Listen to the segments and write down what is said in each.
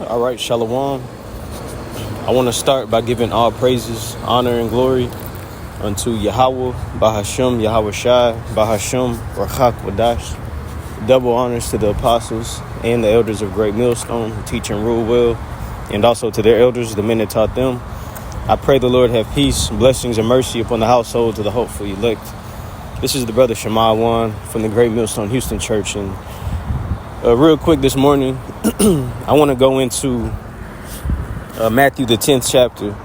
All right, Shalom. I want to start by giving all praises, honor, and glory unto Yahweh, Bahashem, Yahawashi, Bahashem, Rachak Wadash. Double honors to the apostles and the elders of Great Millstone who teach and rule well, and also to their elders, the men that taught them. I pray the Lord have peace, blessings, and mercy upon the households of the hopeful elect. This is the brother Shema Wan from the Great Millstone Houston Church. And real quick this morning, I want to go into Matthew, the 10th chapter,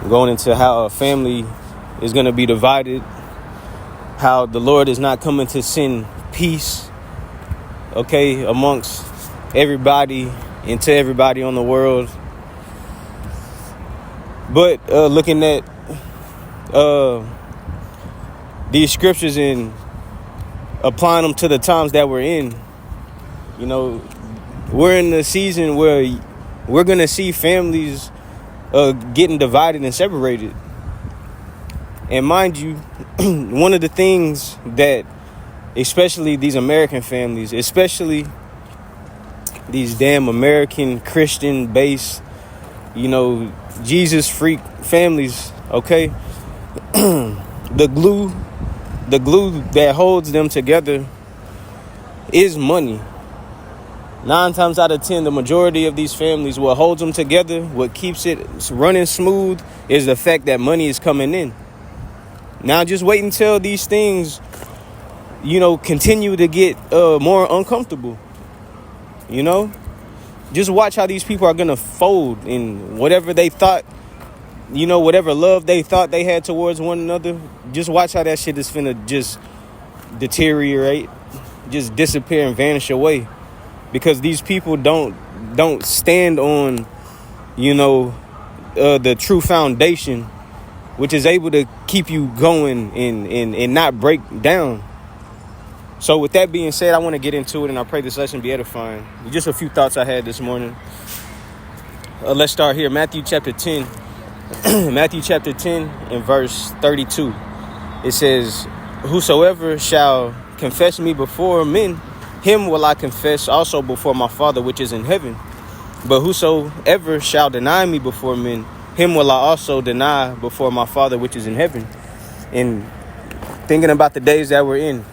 going into how a family is going to be divided, how the Lord is not coming to send peace, amongst everybody and to everybody on the world. But looking at these scriptures and applying them to the times that we're in, we're in the season where we're going to see families getting divided and separated. And mind you, one of the things that especially these American families, especially these damn American Christian-based, Jesus freak families, the glue that holds them together is money. 9 times out of 10, the majority of these families, what holds them together, what keeps it running smooth, is the fact that money is coming in. Now, just wait until these things, continue to get more uncomfortable. Just watch how these people are going to fold in whatever they thought, whatever love they thought they had towards one another. Just watch how that shit is finna just deteriorate, just disappear and vanish away. Because these people don't stand on, the true foundation, which is able to keep you going and not break down. So with that being said, I want to get into it, and I pray this lesson be edifying. Just a few thoughts I had this morning. Let's start here. Matthew chapter 10. Matthew chapter 10 and verse 32. It says, "Whosoever shall confess me before men, him will I confess also before my Father which is in heaven. But whosoever shall deny me before men, him will I also deny before my Father which is in heaven." And thinking about the days that we're in,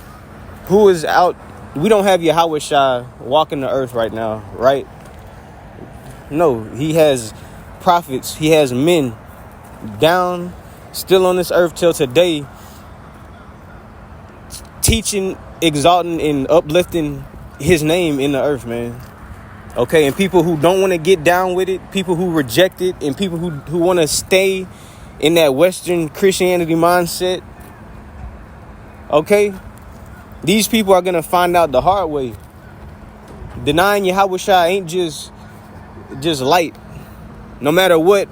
who is out? We don't have Yahawashi walking the earth right now, right? No, he has prophets, he has men down still on this earth till today, teaching, exalting, and uplifting his name in the earth, man. And people who don't want to get down with it, people who reject it, and people who want to stay in that Western Christianity mindset, these people are going to find out the hard way. Denying Yahawashi ain't just light. No matter what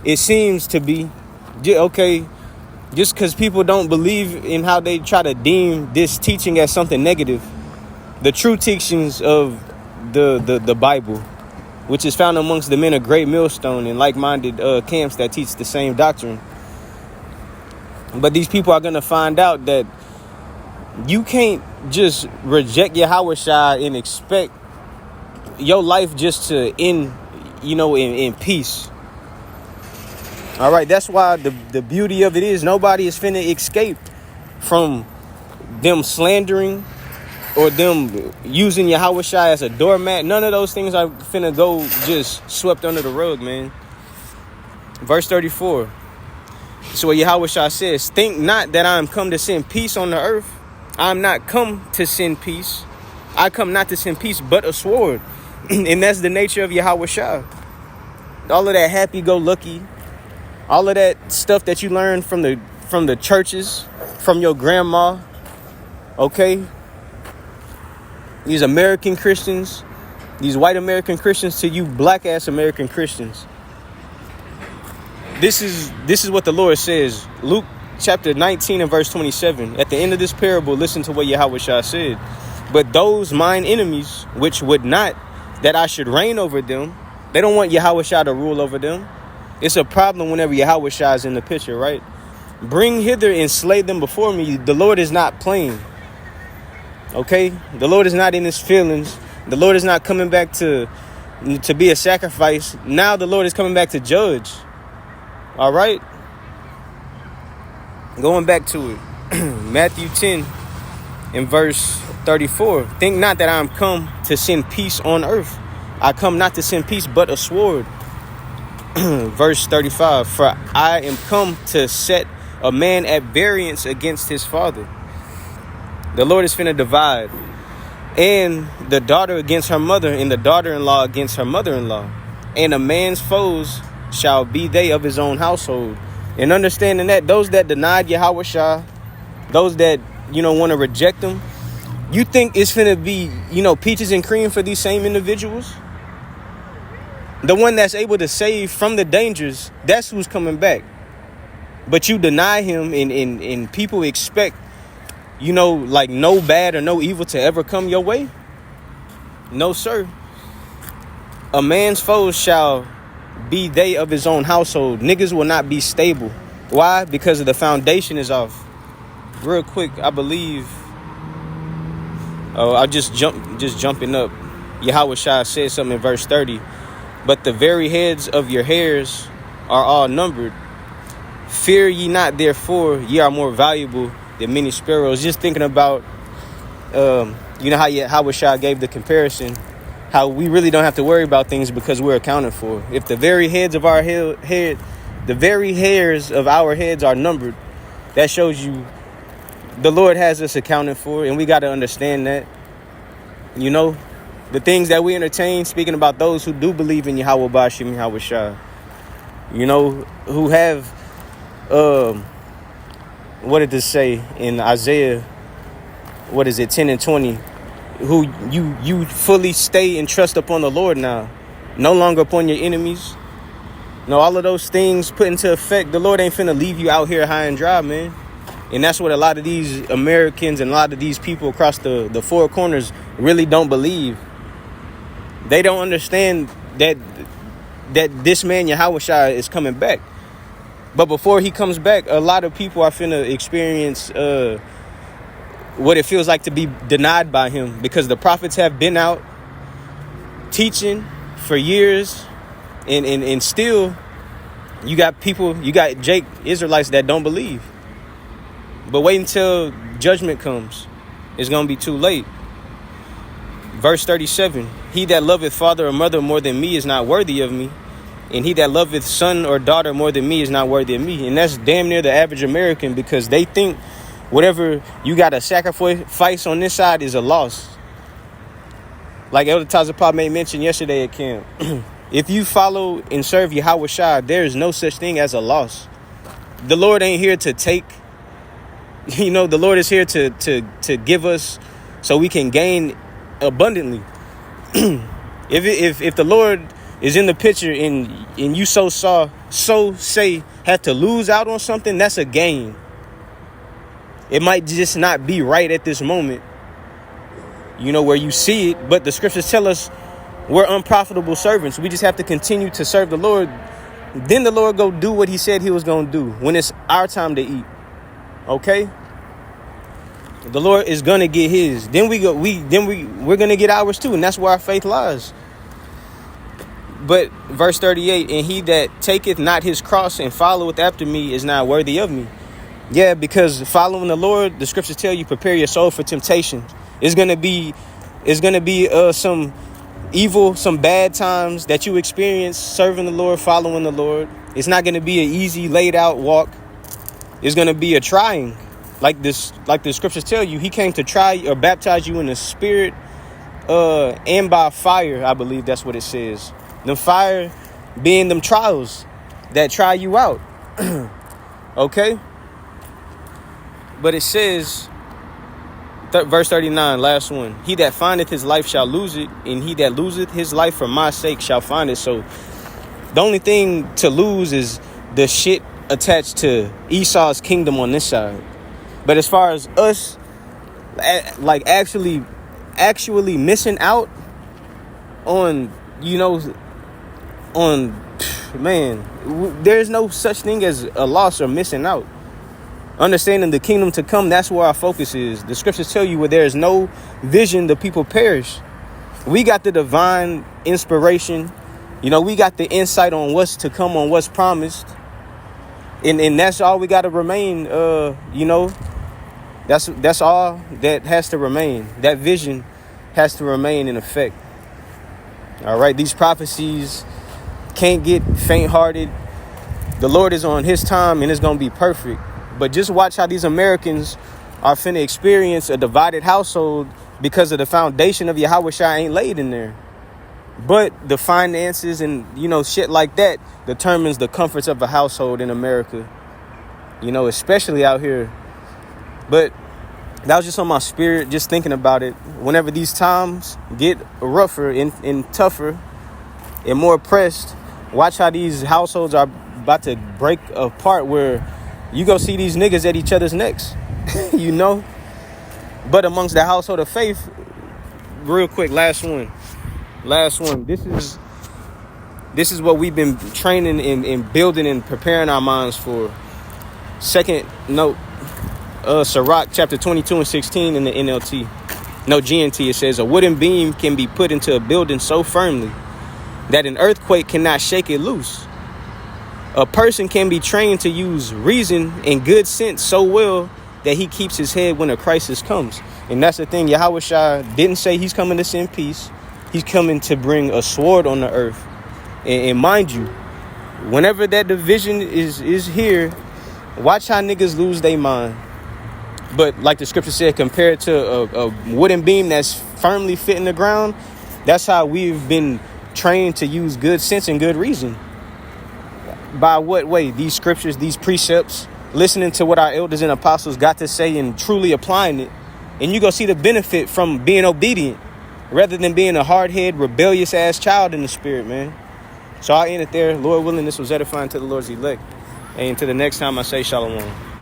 it seems to be, just because people don't believe in how they try to deem this teaching as something negative. The true teachings of the Bible, which is found amongst the men of Great Millstone and like-minded camps that teach the same doctrine. But these people are going to find out that you can't just reject Yahawashi and expect your life just to end, in peace. All right, that's why the beauty of it is nobody is finna escape from them slandering or them using Yahawashi as a doormat. None of those things are finna go just swept under the rug, man. Verse 34. So what Yahawashi says, "Think not that I am come to send peace on the earth. I am not come to send peace. I come not to send peace, but a sword." And that's the nature of Yahawashi. All of that happy-go-lucky, all of that stuff that you learn from the churches, from your grandma, These American Christians, these white American Christians to you black-ass American Christians. This is what the Lord says. Luke chapter 19 and verse 27. At the end of this parable, listen to what Yahawashi said. "But those mine enemies, which would not that I should reign over them," they don't want Yahawashi to rule over them. It's a problem whenever Yahawashi is in the picture, right? "Bring hither and slay them before me." The Lord is not playing. The Lord is not in his feelings. The Lord is not coming back to to be a sacrifice. Now the Lord is coming back to judge. All right. Going back to it. Matthew 10 and verse 34. Think not that I am come to send peace on earth. I come not to send peace, but a sword. Verse 35. For I am come to set a man at variance against his father. The Lord is finna divide. And the daughter against her mother, and the daughter-in-law against her mother-in-law. And a man's foes shall be they of his own household. And understanding that, those that denied Yahawashi, those that, want to reject him, you think it's finna be, peaches and cream for these same individuals? The one that's able to save from the dangers, that's who's coming back. But you deny him, and people expect, like no bad or no evil to ever come your way? No, sir. A man's foes shall be they of his own household. Niggas will not be stable. Why? Because of the foundation is off. Real quick, I believe. Oh, I'll just jumping up. Yahawashi said something in verse 30. But the very heads of your hairs are all numbered. Fear ye not, therefore, ye are more valuable than many sparrows. Just thinking about, how Yahawashi gave the comparison, how we really don't have to worry about things because we're accounted for. If the very heads of our head, the very hairs of our heads are numbered, that shows you the Lord has us accounted for, and we got to understand that. The things that we entertain, speaking about those who do believe in Yahawashi, who have, what did this say in Isaiah, 10 and 20, who you fully stay and trust upon the Lord now, no longer upon your enemies. No, all of those things put into effect, the Lord ain't finna leave you out here high and dry, man. And that's what a lot of these Americans and a lot of these people across the four corners really don't believe. They don't understand that this man Yahawashi is coming back. But before he comes back, a lot of people are finna experience what it feels like to be denied by him, because the prophets have been out teaching for years, and still you got Israelites that don't believe. But wait until judgment comes. It's going to be too late. Verse 37, he that loveth father or mother more than me is not worthy of me. And he that loveth son or daughter more than me is not worthy of me. And that's damn near the average American, because they think whatever you got to sacrifice on this side is a loss. Like Elder Tazapah made mention yesterday at camp. If you follow and serve Yahawashi, there is no such thing as a loss. The Lord ain't here to take. The Lord is here to give us so we can gain abundantly. If the Lord is in the picture and you had to lose out on something, that's a gain. It might just not be right at this moment, where you see it. But the scriptures tell us we're unprofitable servants. We just have to continue to serve the Lord. Then the Lord go do what he said he was going to do when it's our time to eat. Okay? The Lord is going to get his. Then we're going to get ours too. And that's where our faith lies. But verse 38, and he that taketh not his cross and followeth after me is not worthy of me. Yeah, because following the Lord, the scriptures tell you, prepare your soul for temptation. It's going to be some evil, some bad times that you experience serving the Lord, following the Lord. It's not going to be an easy, laid out walk. It's going to be a trying. Like the scriptures tell you, he came to try or baptize you in the spirit and by fire. I believe that's what it says. The fire being them trials that try you out. Okay? But it says, verse 39, last one. He that findeth his life shall lose it, and he that loseth his life for my sake shall find it. So the only thing to lose is the shit attached to Esau's kingdom on this side. But as far as us, like actually missing out on, there's no such thing as a loss or missing out. Understanding the kingdom to come, that's where our focus is. The scriptures tell you where there is no vision, the people perish. We got the divine inspiration. We got the insight on what's to come, on what's promised. And that's all we got to remain, that's all that has to remain. That vision has to remain in effect. All right, these prophecies can't get faint-hearted. The Lord is on his time and it's going to be perfect. But just watch how these Americans are finna experience a divided household because of the foundation of Yahawashi ain't laid in there. But the finances and, shit like that determines the comforts of a household in America, especially out here. But that was just on my spirit, just thinking about it. Whenever these times get rougher and tougher and more pressed, watch how these households are about to break apart, where you go see these niggas at each other's necks, But amongst the household of faith, real quick, last one. This is what we've been training and building and preparing our minds for. Second note, Sirach chapter 22 and 16 in the NLT. No, GNT, it says, a wooden beam can be put into a building so firmly that an earthquake cannot shake it loose. A person can be trained to use reason and good sense so well that he keeps his head when a crisis comes. And that's the thing. Yahawashi didn't say he's coming to send peace. He's coming to bring a sword on the earth. And mind you, whenever that division is here, watch how niggas lose their mind. But like the scripture said, compared to a wooden beam that's firmly fit in the ground, that's how we've been trained to use good sense and good reason. By what way? These scriptures, these precepts, listening to what our elders and apostles got to say and truly applying it. And you go see the benefit from being obedient rather than being a hard-headed, rebellious ass child in the spirit, man. So I'll end it there. Lord willing, this was edifying to the Lord's elect. And until the next time, I say shalom.